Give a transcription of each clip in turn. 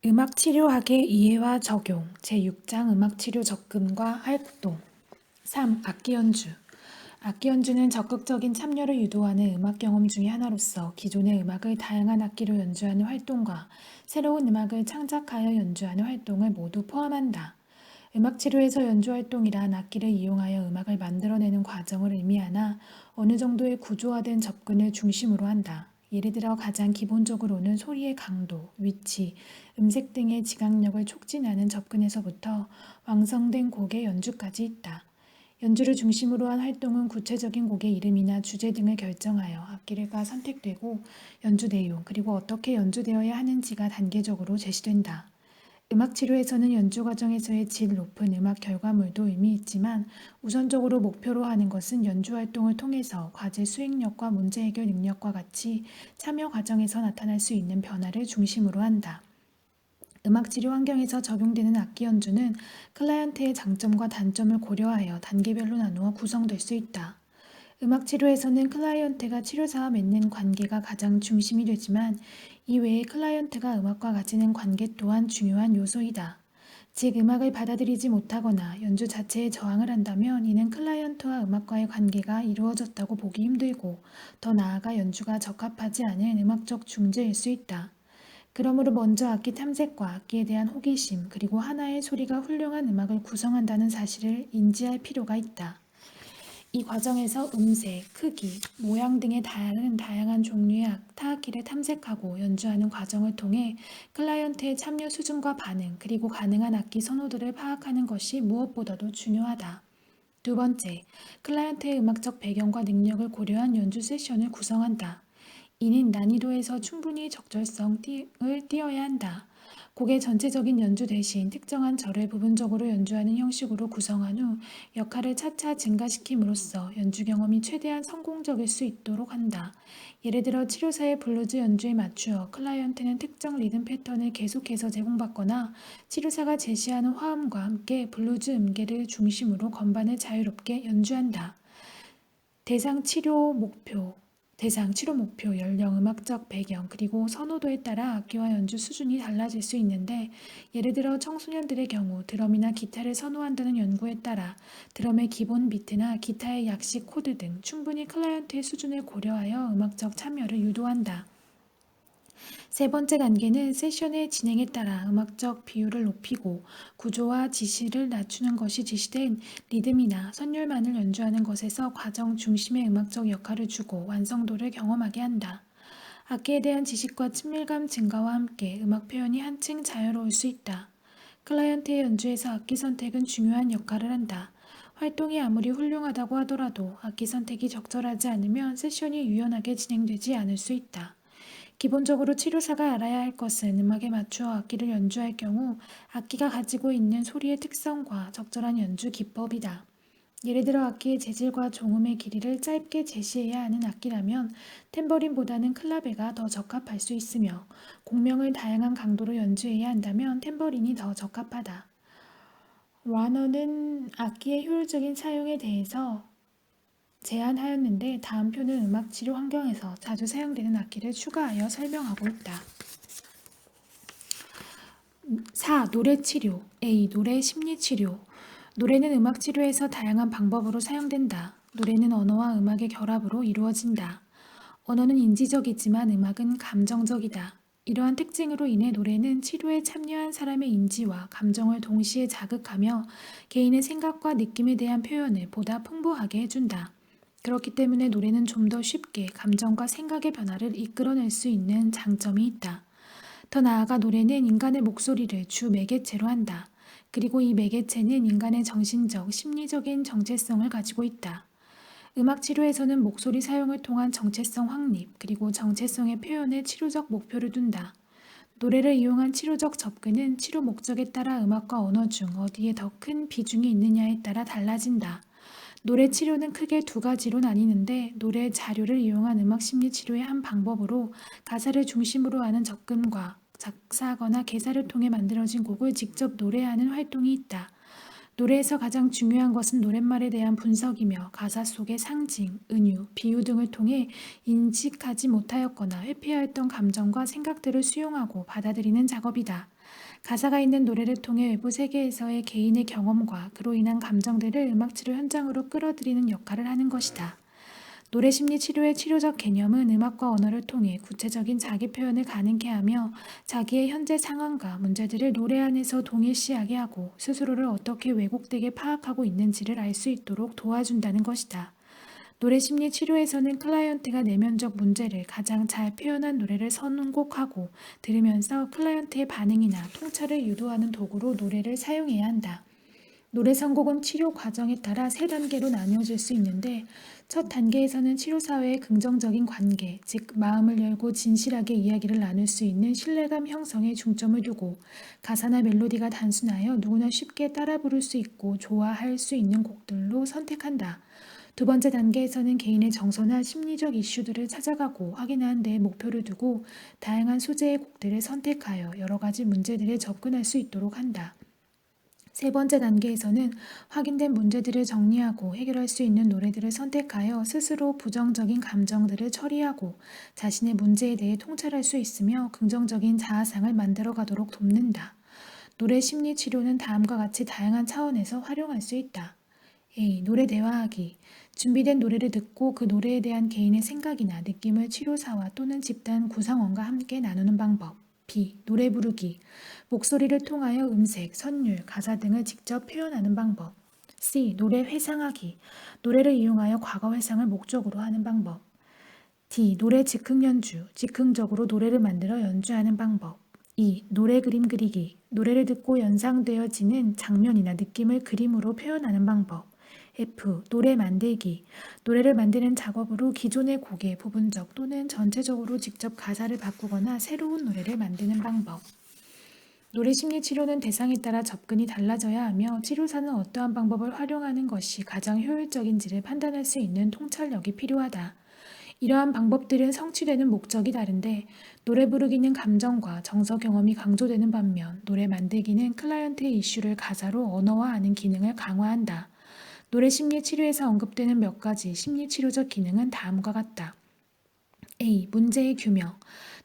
음악치료학의 이해와 적용 제6장 음악치료 접근과 활동 3. 악기 연주 악기 연주는 적극적인 참여를 유도하는 음악 경험 중의 하나로서 기존의 음악을 다양한 악기로 연주하는 활동과 새로운 음악을 창작하여 연주하는 활동을 모두 포함한다. 음악치료에서 연주 활동이란 악기를 이용하여 음악을 만들어내는 과정을 의미하나 어느 정도의 구조화된 접근을 중심으로 한다. 예를 들어 가장 기본적으로는 소리의 강도, 위치, 음색 등의 지각력을 촉진하는 접근에서부터 완성된 곡의 연주까지 있다. 연주를 중심으로 한 활동은 구체적인 곡의 이름이나 주제 등을 결정하여 악기가 선택되고 연주 내용 그리고 어떻게 연주되어야 하는지가 단계적으로 제시된다. 음악 치료에서는 연주 과정에서의 질 높은 음악 결과물도 의미 있지만 우선적으로 목표로 하는 것은 연주 활동을 통해서 과제 수행력과 문제 해결 능력과 같이 참여 과정에서 나타날 수 있는 변화를 중심으로 한다. 음악 치료 환경에서 적용되는 악기 연주는 클라이언트의 장점과 단점을 고려하여 단계별로 나누어 구성될 수 있다. 음악 치료에서는 클라이언트가 치료사와 맺는 관계가 가장 중심이 되지만 이 외에 클라이언트가 음악과 가지는 관계 또한 중요한 요소이다. 즉, 음악을 받아들이지 못하거나 연주 자체에 저항을 한다면 이는 클라이언트와 음악과의 관계가 이루어졌다고 보기 힘들고 더 나아가 연주가 적합하지 않은 음악적 중재일 수 있다. 그러므로 먼저 악기 탐색과 악기에 대한 호기심 그리고 하나의 소리가 훌륭한 음악을 구성한다는 사실을 인지할 필요가 있다. 이 과정에서 음색, 크기, 모양 등의 다양한 종류의 타악기를 탐색하고 연주하는 과정을 통해 클라이언트의 참여 수준과 반응, 그리고 가능한 악기 선호도를 파악하는 것이 무엇보다도 중요하다. 두 번째, 클라이언트의 음악적 배경과 능력을 고려한 연주 세션을 구성한다. 이는 난이도에서 충분히 적절성을 띄어야 한다. 곡의 전체적인 연주 대신 특정한 절을 부분적으로 연주하는 형식으로 구성한 후 역할을 차차 증가시킴으로써 연주 경험이 최대한 성공적일 수 있도록 한다. 예를 들어 치료사의 블루즈 연주에 맞추어 클라이언트는 특정 리듬 패턴을 계속해서 제공받거나 치료사가 제시하는 화음과 함께 블루즈 음계를 중심으로 건반을 자유롭게 연주한다. 대상 치료 목표, 연령, 음악적 배경, 그리고 선호도에 따라 악기와 연주 수준이 달라질 수 있는데, 예를 들어 청소년들의 경우 드럼이나 기타를 선호한다는 연구에 따라 드럼의 기본 비트나 기타의 약식 코드 등 충분히 클라이언트의 수준을 고려하여 음악적 참여를 유도한다. 세 번째 단계는 세션의 진행에 따라 음악적 비율을 높이고 구조와 지시를 낮추는 것이 지시된 리듬이나 선율만을 연주하는 것에서 과정 중심의 음악적 역할을 주고 완성도를 경험하게 한다. 악기에 대한 지식과 친밀감 증가와 함께 음악 표현이 한층 자유로울 수 있다. 클라이언트의 연주에서 악기 선택은 중요한 역할을 한다. 활동이 아무리 훌륭하다고 하더라도 악기 선택이 적절하지 않으면 세션이 유연하게 진행되지 않을 수 있다. 기본적으로 치료사가 알아야 할 것은 음악에 맞추어 악기를 연주할 경우 악기가 가지고 있는 소리의 특성과 적절한 연주 기법이다. 예를 들어 악기의 재질과 종음의 길이를 짧게 제시해야 하는 악기라면 탬버린보다는 클라베가 더 적합할 수 있으며 공명을 다양한 강도로 연주해야 한다면 탬버린이 더 적합하다. 와너는 악기의 효율적인 사용에 대해서 제안하였는데 다음 표는 음악 치료 환경에서 자주 사용되는 악기를 추가하여 설명하고 있다. 4. 노래 치료. A. 노래 심리 치료. 노래는 음악 치료에서 다양한 방법으로 사용된다. 노래는 언어와 음악의 결합으로 이루어진다. 언어는 인지적이지만 음악은 감정적이다. 이러한 특징으로 인해 노래는 치료에 참여한 사람의 인지와 감정을 동시에 자극하며 개인의 생각과 느낌에 대한 표현을 보다 풍부하게 해준다. 그렇기 때문에 노래는 좀 더 쉽게 감정과 생각의 변화를 이끌어낼 수 있는 장점이 있다. 더 나아가 노래는 인간의 목소리를 주 매개체로 한다. 그리고 이 매개체는 인간의 정신적, 심리적인 정체성을 가지고 있다. 음악 치료에서는 목소리 사용을 통한 정체성 확립, 그리고 정체성의 표현에 치료적 목표를 둔다. 노래를 이용한 치료적 접근은 치료 목적에 따라 음악과 언어 중 어디에 더 큰 비중이 있느냐에 따라 달라진다. 노래 치료는 크게 두 가지로 나뉘는데 노래 자료를 이용한 음악 심리 치료의 한 방법으로 가사를 중심으로 하는 접근과 작사하거나 개사를 통해 만들어진 곡을 직접 노래하는 활동이 있다. 노래에서 가장 중요한 것은 노랫말에 대한 분석이며 가사 속의 상징, 은유, 비유 등을 통해 인식하지 못하였거나 회피하였던 감정과 생각들을 수용하고 받아들이는 작업이다. 가사가 있는 노래를 통해 외부 세계에서의 개인의 경험과 그로 인한 감정들을 음악 치료 현장으로 끌어들이는 역할을 하는 것이다. 노래 심리 치료의 치료적 개념은 음악과 언어를 통해 구체적인 자기 표현을 가능케 하며 자기의 현재 상황과 문제들을 노래 안에서 동일시하게 하고 스스로를 어떻게 왜곡되게 파악하고 있는지를 알 수 있도록 도와준다는 것이다. 노래 심리 치료에서는 클라이언트가 내면적 문제를 가장 잘 표현한 노래를 선곡하고 들으면서 클라이언트의 반응이나 통찰을 유도하는 도구로 노래를 사용해야 한다. 노래 선곡은 치료 과정에 따라 세 단계로 나뉘어질 수 있는데 첫 단계에서는 치료사와의 긍정적인 관계, 즉 마음을 열고 진실하게 이야기를 나눌 수 있는 신뢰감 형성에 중점을 두고 가사나 멜로디가 단순하여 누구나 쉽게 따라 부를 수 있고 좋아할 수 있는 곡들로 선택한다. 두 번째 단계에서는 개인의 정서나 심리적 이슈들을 찾아가고 확인하는 데 목표를 두고 다양한 소재의 곡들을 선택하여 여러 가지 문제들에 접근할 수 있도록 한다. 세 번째 단계에서는 확인된 문제들을 정리하고 해결할 수 있는 노래들을 선택하여 스스로 부정적인 감정들을 처리하고 자신의 문제에 대해 통찰할 수 있으며 긍정적인 자아상을 만들어 가도록 돕는다. 노래 심리 치료는 다음과 같이 다양한 차원에서 활용할 수 있다. A. 노래 대화하기. 준비된 노래를 듣고 그 노래에 대한 개인의 생각이나 느낌을 치료사와 또는 집단 구성원과 함께 나누는 방법. B. 노래 부르기. 목소리를 통하여 음색, 선율, 가사 등을 직접 표현하는 방법. C. 노래 회상하기. 노래를 이용하여 과거 회상을 목적으로 하는 방법. D. 노래 즉흥 연주. 즉흥적으로 노래를 만들어 연주하는 방법. E. 노래 그림 그리기. 노래를 듣고 연상되어지는 장면이나 느낌을 그림으로 표현하는 방법. F. 노래 만들기. 노래를 만드는 작업으로 기존의 곡의 부분적 또는 전체적으로 직접 가사를 바꾸거나 새로운 노래를 만드는 방법. 노래 심리 치료는 대상에 따라 접근이 달라져야 하며 치료사는 어떠한 방법을 활용하는 것이 가장 효율적인지를 판단할 수 있는 통찰력이 필요하다. 이러한 방법들은 성취되는 목적이 다른데 노래 부르기는 감정과 정서 경험이 강조되는 반면 노래 만들기는 클라이언트의 이슈를 가사로 언어화하는 기능을 강화한다. 노래 심리 치료에서 언급되는 몇 가지 심리 치료적 기능은 다음과 같다. A. 문제의 규명.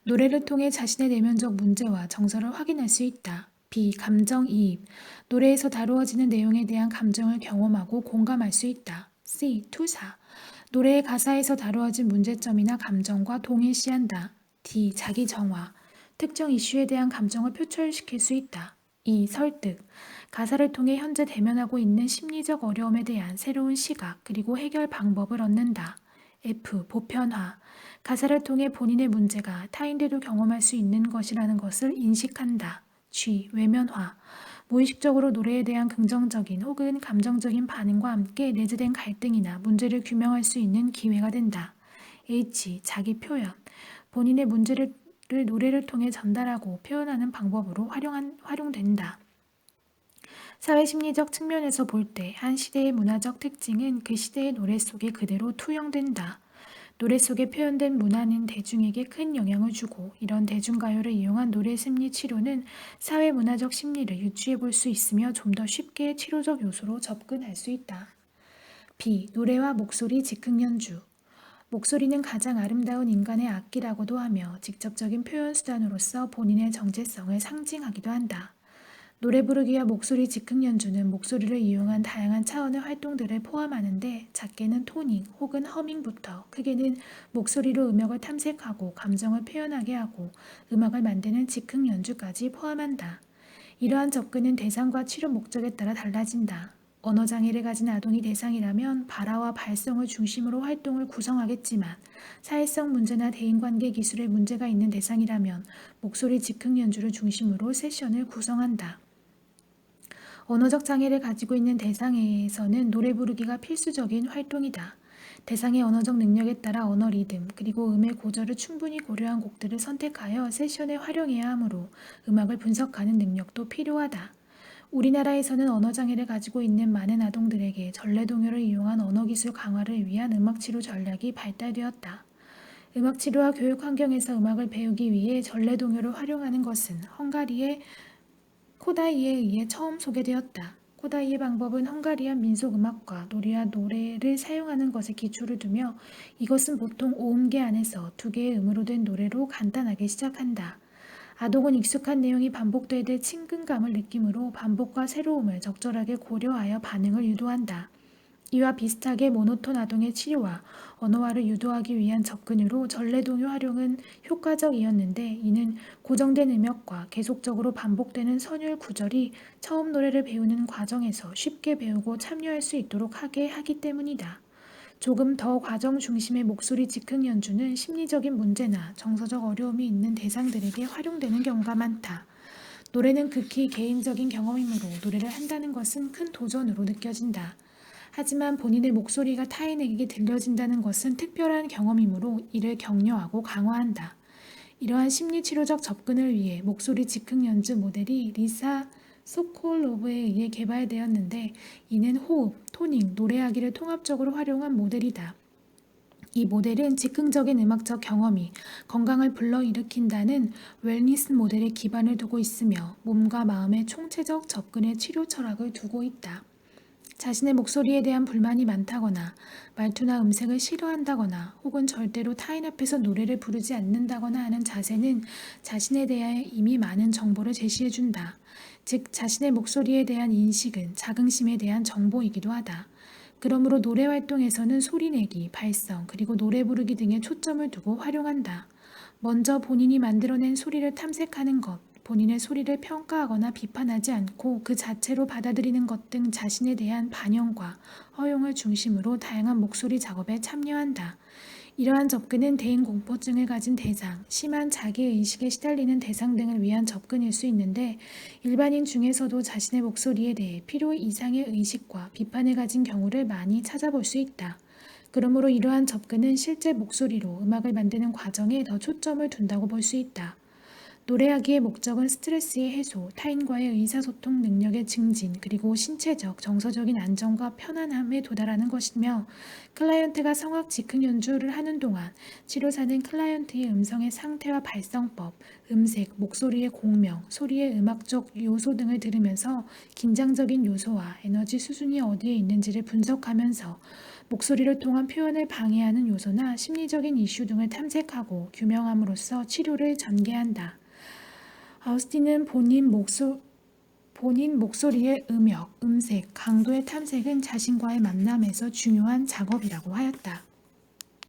노래를 통해 자신의 내면적 문제와 정서를 확인할 수 있다. B. 감정이입. 노래에서 다루어지는 내용에 대한 감정을 경험하고 공감할 수 있다. C. 투사. 노래의 가사에서 다루어진 문제점이나 감정과 동일시한다. D. 자기 정화. 특정 이슈에 대한 감정을 표출시킬 수 있다. E. 설득. 가사를 통해 현재 대면하고 있는 심리적 어려움에 대한 새로운 시각 그리고 해결 방법을 얻는다. F. 보편화. 가사를 통해 본인의 문제가 타인들도 경험할 수 있는 것이라는 것을 인식한다. G. 외면화. 무의식적으로 노래에 대한 긍정적인 혹은 감정적인 반응과 함께 내재된 갈등이나 문제를 규명할 수 있는 기회가 된다. H. 자기 표현. 본인의 문제를 노래를 통해 전달하고 표현하는 방법으로 활용된다. 사회심리적 측면에서 볼 때 한 시대의 문화적 특징은 그 시대의 노래 속에 그대로 투영된다. 노래 속에 표현된 문화는 대중에게 큰 영향을 주고 이런 대중가요를 이용한 노래 심리 치료는 사회문화적 심리를 유추해 볼 수 있으며 좀 더 쉽게 치료적 요소로 접근할 수 있다. B. 노래와 목소리 즉흥 연주. 목소리는 가장 아름다운 인간의 악기라고도 하며 직접적인 표현 수단으로서 본인의 정체성을 상징하기도 한다. 노래 부르기와 목소리 즉흥 연주는 목소리를 이용한 다양한 차원의 활동들을 포함하는데 작게는 토닝 혹은 허밍부터 크게는 목소리로 음역을 탐색하고 감정을 표현하게 하고 음악을 만드는 즉흥 연주까지 포함한다. 이러한 접근은 대상과 치료 목적에 따라 달라진다. 언어장애를 가진 아동이 대상이라면 발화와 발성을 중심으로 활동을 구성하겠지만 사회성 문제나 대인관계 기술에 문제가 있는 대상이라면 목소리 즉흥 연주를 중심으로 세션을 구성한다. 언어적 장애를 가지고 있는 대상에서는 노래 부르기가 필수적인 활동이다. 대상의 언어적 능력에 따라 언어 리듬 그리고 음의 고절을 충분히 고려한 곡들을 선택하여 세션에 활용해야 하므로 음악을 분석하는 능력도 필요하다. 우리나라에서는 언어장애를 가지고 있는 많은 아동들에게 전래동요를 이용한 언어기술 강화를 위한 음악치료 전략이 발달되었다. 음악치료와 교육 환경에서 음악을 배우기 위해 전래동요를 활용하는 것은 헝가리의 코다이에 의해 처음 소개되었다. 코다이의 방법은 헝가리안 민속음악과 노래와 노래를 사용하는 것에 기초를 두며 이것은 보통 5음계 안에서 2개의 음으로 된 노래로 간단하게 시작한다. 아동은 익숙한 내용이 반복될 때 친근감을 느끼므로 반복과 새로움을 적절하게 고려하여 반응을 유도한다. 이와 비슷하게 모노톤 아동의 치료와 언어화를 유도하기 위한 접근으로 전래동요 활용은 효과적이었는데 이는 고정된 음역과 계속적으로 반복되는 선율 구절이 처음 노래를 배우는 과정에서 쉽게 배우고 참여할 수 있도록 하게 하기 때문이다. 조금 더 과정 중심의 목소리 즉흥 연주는 심리적인 문제나 정서적 어려움이 있는 대상들에게 활용되는 경우가 많다. 노래는 극히 개인적인 경험이므로 노래를 한다는 것은 큰 도전으로 느껴진다. 하지만 본인의 목소리가 타인에게 들려진다는 것은 특별한 경험이므로 이를 격려하고 강화한다. 이러한 심리치료적 접근을 위해 목소리 즉흥 연주 모델이 리사 소콜로브에 의해 개발되었는데 이는 호흡, 토닝, 노래하기를 통합적으로 활용한 모델이다. 이 모델은 즉흥적인 음악적 경험이 건강을 불러일으킨다는 웰니스 모델에 기반을 두고 있으며 몸과 마음의 총체적 접근의 치료 철학을 두고 있다. 자신의 목소리에 대한 불만이 많다거나 말투나 음색을 싫어한다거나 혹은 절대로 타인 앞에서 노래를 부르지 않는다거나 하는 자세는 자신에 대해 이미 많은 정보를 제시해준다. 즉 자신의 목소리에 대한 인식은 자긍심에 대한 정보이기도 하다. 그러므로 노래 활동에서는 소리내기, 발성, 그리고 노래 부르기 등에 초점을 두고 활용한다. 먼저 본인이 만들어낸 소리를 탐색하는 것, 본인의 소리를 평가하거나 비판하지 않고 그 자체로 받아들이는 것 등 자신에 대한 반영과 허용을 중심으로 다양한 목소리 작업에 참여한다. 이러한 접근은 대인 공포증을 가진 대상, 심한 자기의식에 시달리는 대상 등을 위한 접근일 수 있는데 일반인 중에서도 자신의 목소리에 대해 필요 이상의 의식과 비판을 가진 경우를 많이 찾아볼 수 있다. 그러므로 이러한 접근은 실제 목소리로 음악을 만드는 과정에 더 초점을 둔다고 볼 수 있다. 노래하기의 목적은 스트레스의 해소, 타인과의 의사소통 능력의 증진, 그리고 신체적, 정서적인 안정과 편안함에 도달하는 것이며 클라이언트가 성악 즉흥 연주를 하는 동안 치료사는 클라이언트의 음성의 상태와 발성법, 음색, 목소리의 공명, 소리의 음악적 요소 등을 들으면서 긴장적인 요소와 에너지 수준이 어디에 있는지를 분석하면서 목소리를 통한 표현을 방해하는 요소나 심리적인 이슈 등을 탐색하고 규명함으로써 치료를 전개한다. 아우스틴은 본인 목소리의 음역, 음색, 강도의 탐색은 자신과의 만남에서 중요한 작업이라고 하였다.